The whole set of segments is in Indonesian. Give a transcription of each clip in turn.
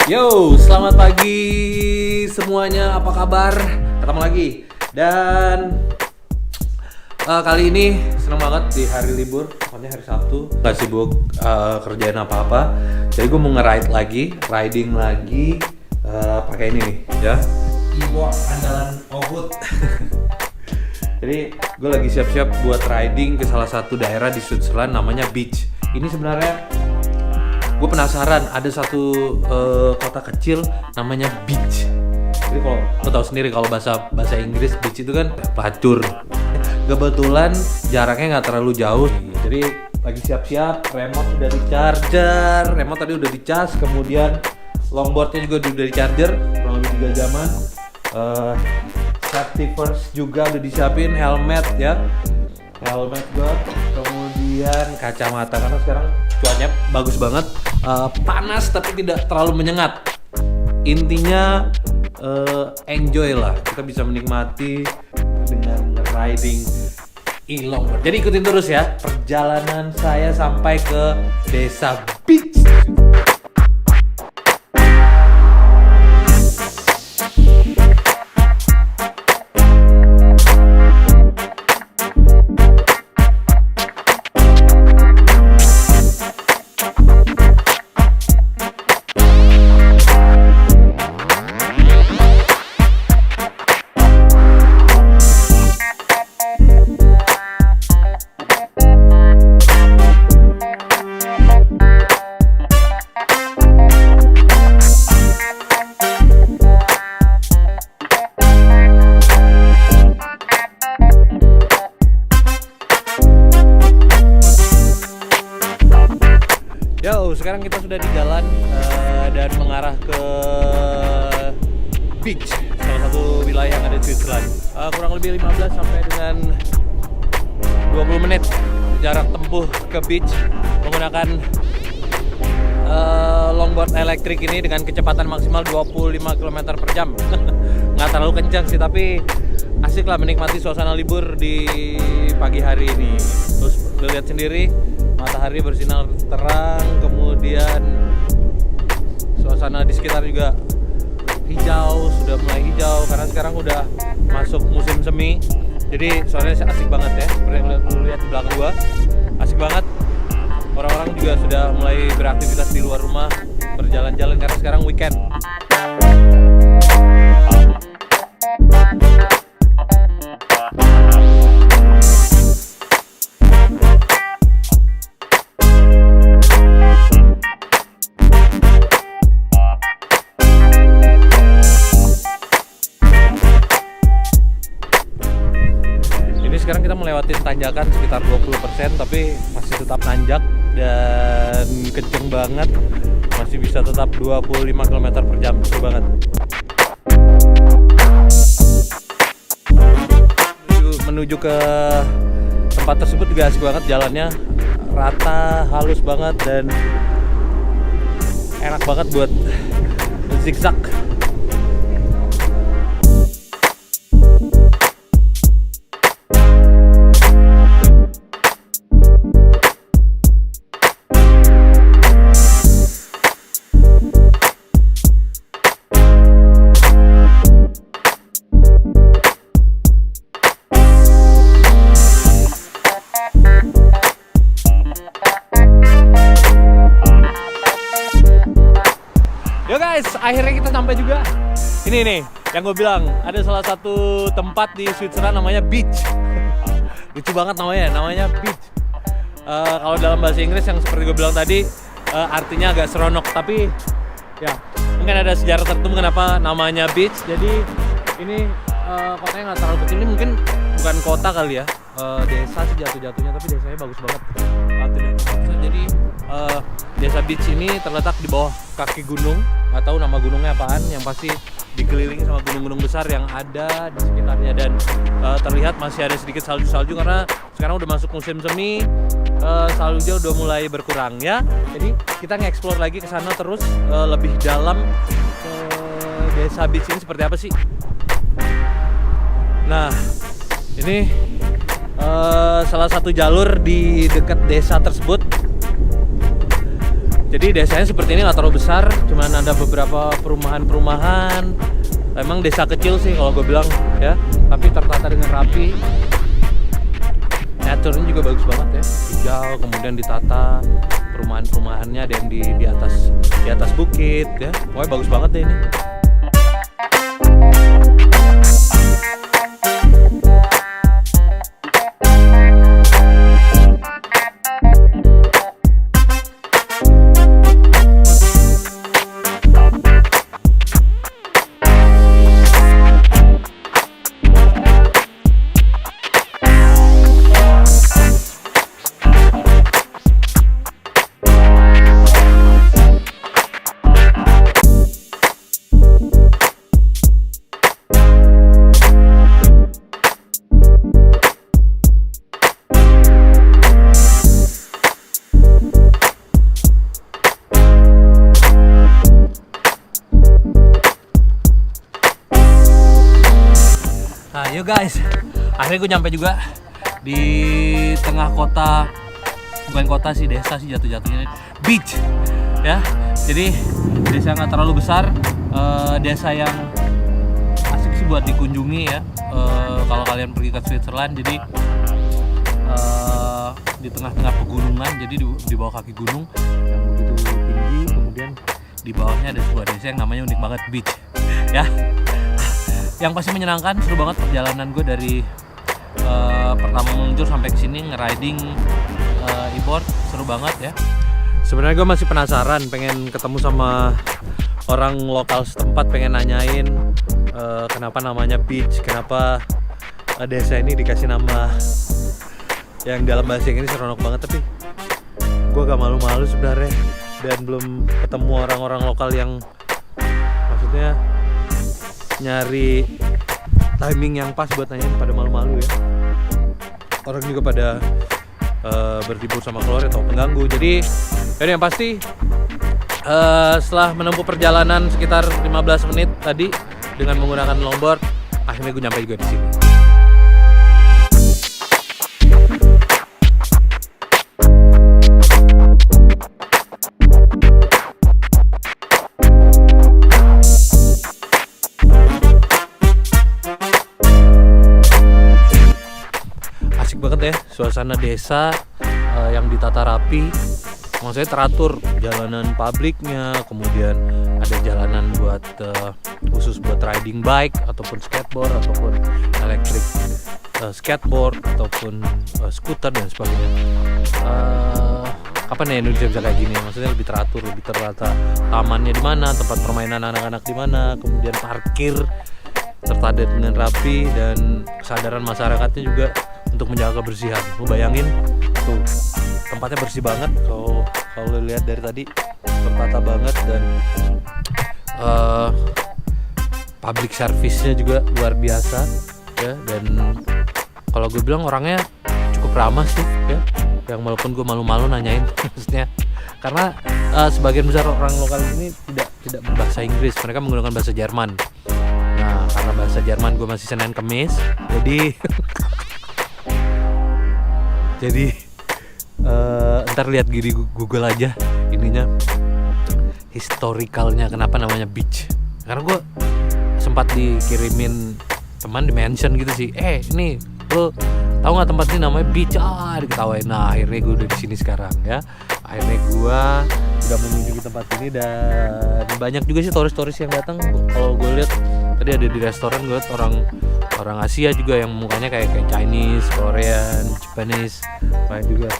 Yo, selamat pagi semuanya, apa kabar? Ketemu lagi. Dan kali ini seneng banget di hari libur, pokoknya hari Sabtu. Gak sibuk kerjain apa-apa. Jadi gue mau riding lagi pakai ini nih ya, e-walk andalan Ohud. Jadi gue lagi siap-siap buat riding ke salah satu daerah di Switzerland namanya Beach. Ini sebenarnya gue penasaran, ada satu kota kecil namanya Beach. Jadi kalau lo tahu sendiri kalau bahasa Inggris Beach itu kan pelacur. Kebetulan jaraknya nggak terlalu jauh. Jadi lagi siap-siap, remote udah di charger, remote tadi udah dicas, kemudian longboardnya juga udah di charger, kurang lebih 3 jaman. Safety first juga udah disiapin, helmet ya, helmet gue, kemudian kacamata karena sekarang cuacanya bagus banget, panas tapi tidak terlalu menyengat. Intinya enjoy lah, kita bisa menikmati dengan riding e-longboard. Jadi ikutin terus ya perjalanan saya sampai ke desa Beach. Yo, sekarang kita sudah di jalan dan mengarah ke Beach, salah satu wilayah yang ada di Switzerland. Kurang lebih 15 sampai dengan 20 menit jarak tempuh ke Beach menggunakan longboard elektrik ini dengan kecepatan maksimal 25 km per jam. Nggak terlalu kencang sih, tapi asik lah menikmati suasana libur di pagi hari ini. Terus lihat sendiri, matahari bersinar terang, kemudian suasana di sekitar juga hijau, sudah mulai hijau karena sekarang udah masuk musim semi. Jadi suasananya asik banget ya, seperti yang lu lihat di belakang gua, asik banget. Orang-orang juga sudah mulai beraktivitas di luar rumah, berjalan-jalan karena sekarang weekend. Sekarang kita melewati tanjakan sekitar 20%, tapi masih tetap nanjak dan kenceng banget, masih bisa tetap 25 km per jam, seru banget. Menuju ke tempat tersebut juga asik banget, jalannya rata, halus banget dan enak banget buat zigzag. Yo guys, akhirnya kita sampai juga. Ini nih, yang gue bilang, ada salah satu tempat di Switzerland namanya Beach. Lucu banget namanya Beach. Kalau dalam bahasa Inggris yang seperti gue bilang tadi, artinya agak seronok, tapi ya mungkin ada sejarah tertentu kenapa namanya Beach. Jadi ini kotanya nggak terlalu kecil, ini mungkin bukan kota kali ya, desa sih jatuh-jatuhnya, tapi desanya bagus banget. Jadi desa Beach ini terletak di bawah kaki gunung, nggak tahu nama gunungnya apaan, yang pasti dikelilingi sama gunung-gunung besar yang ada di sekitarnya, dan terlihat masih ada sedikit salju-salju karena sekarang udah masuk musim semi, saljunya udah mulai berkurang ya. Jadi kita nge-explore lagi ke sana terus, lebih dalam ke desa Beach ini seperti apa sih. Nah, ini salah satu jalur di dekat desa tersebut. Jadi desanya seperti ini, nggak terlalu besar, cuman ada beberapa perumahan-perumahan. Emang desa kecil sih kalau gue bilang ya, tapi tertata dengan rapi. Naturnya juga bagus banget ya, hijau, kemudian ditata perumahan-perumahannya ada yang di atas bukit ya, pokoknya bagus banget deh ini. Nah yuk guys, akhirnya gue nyampe juga di tengah kota, bukan kota sih, desa sih jatuh-jatuhnya, beach ya. Jadi desa nggak terlalu besar, desa yang asik sih buat dikunjungi ya, kalau kalian pergi ke Switzerland. Jadi di tengah-tengah pegunungan, jadi di bawah kaki gunung yang begitu tinggi, kemudian di bawahnya ada sebuah desa yang namanya unik banget, beach ya. Yang pasti menyenangkan, seru banget perjalanan gue dari pertama meluncur sampai ke sini nge-riding e-board, seru banget ya. Sebenarnya gue masih penasaran, pengen ketemu sama orang lokal setempat, pengen nanyain kenapa namanya beach, kenapa desa ini dikasih nama yang dalam bahasa Inggris seronok banget, tapi gue agak malu-malu sebenarnya dan belum ketemu orang-orang lokal yang maksudnya nyari timing yang pas buat nanyain, pada malu-malu ya. Orang juga pada berlibur sama keluarga atau pengganggu. Jadi yang pasti setelah menempuh perjalanan sekitar 15 menit tadi dengan menggunakan longboard, akhirnya gue nyampe juga di sini. Banget ya, suasana desa yang ditata rapi, maksudnya teratur, jalanan publiknya, kemudian ada jalanan buat khusus buat riding bike ataupun skateboard ataupun electric skateboard ataupun skuter dan sebagainya. Kapan ya Indonesia bisa kayak gini? Maksudnya lebih teratur, lebih tertata, tamannya di mana, tempat permainan anak-anak di mana, kemudian parkir tertata dengan rapi, dan kesadaran masyarakatnya juga untuk menjaga kebersihan. Lu bayangin tuh, tempatnya bersih banget, kalau lihat dari tadi tertata banget, dan public service-nya juga luar biasa ya. Dan kalau gue bilang orangnya cukup ramah sih ya, yang walaupun gue malu-malu nanyain maksudnya karena sebagian besar orang lokal ini tidak berbahasa Inggris, mereka menggunakan bahasa Jerman. Nah, karena bahasa Jerman gue masih Senin Kemis, jadi ntar lihat di Google aja ininya, historicalnya kenapa namanya beach. Karena gue sempat dikirimin teman, di mention gitu sih, ini lo tahu nggak tempat ini namanya beach, diketawain. Nah akhirnya gue udah di sini sekarang ya. Akhirnya gue udah mengunjungi tempat ini, dan banyak juga sih turis-turis yang datang. Kalau gue lihat tadi ada di restoran, gue lihat orang Asia juga yang mukanya kayak Chinese, Korean, Japanese, banyak juga.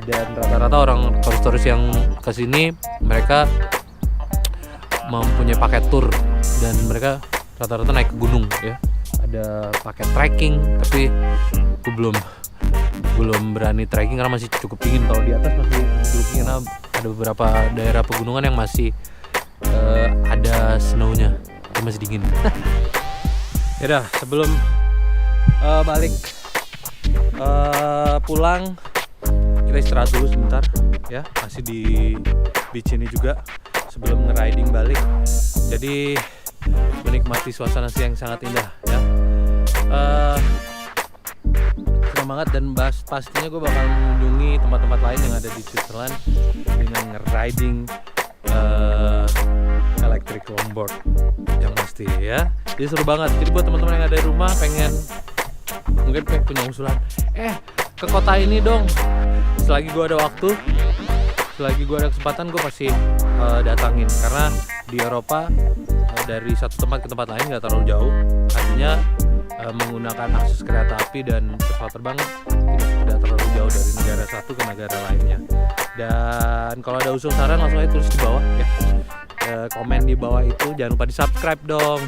Dan rata-rata orang turis-turis yang kesini mereka mempunyai paket tour, dan mereka rata-rata naik ke gunung ya. Ada paket trekking, tapi gue belum berani trekking karena masih cukup dingin. Kalau di atas masih cukup dingin, ada beberapa daerah pegunungan yang masih ada snow-nya, tapi masih dingin. Yaudah, sebelum balik pulang, kita istirahat dulu sebentar ya, masih di beach ini juga sebelum nge-riding balik. Jadi menikmati suasana yang sangat indah ya. Senang banget, dan pastinya gue bakal mengunjungi tempat-tempat lain yang ada di Switzerland dengan riding electric longboard yang pasti ya. Jadi seru banget. Jadi buat teman-teman yang ada di rumah mungkin punya usulan, ke kota ini dong. Selagi gue ada waktu, selagi gue ada kesempatan, gue pasti datangin, karena di Eropa dari satu tempat ke tempat lain nggak terlalu jauh. Artinya menggunakan akses kereta api dan pesawat terbang tidak terlalu jauh dari negara satu ke negara lainnya. Dan kalau ada usul saran langsung aja tulis di bawah ya. Komen di bawah itu, jangan lupa di subscribe dong.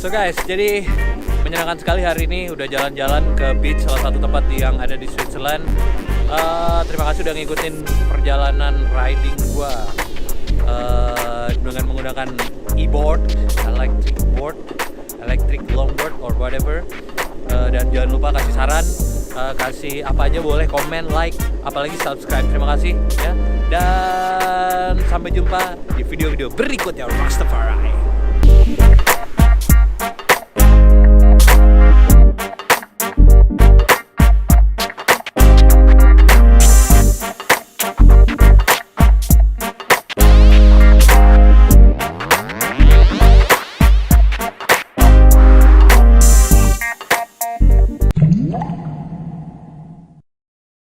So guys, jadi menyenangkan sekali hari ini udah jalan-jalan ke beach, salah satu tempat yang ada di Switzerland. Terima kasih udah ngikutin perjalanan riding gua dengan menggunakan e-board, electric longboard or whatever. Dan jangan lupa kasih saran, kasih apa aja boleh, komen, like, apalagi subscribe. Terima kasih ya. Dan sampai jumpa di video-video berikutnya. Rastafari.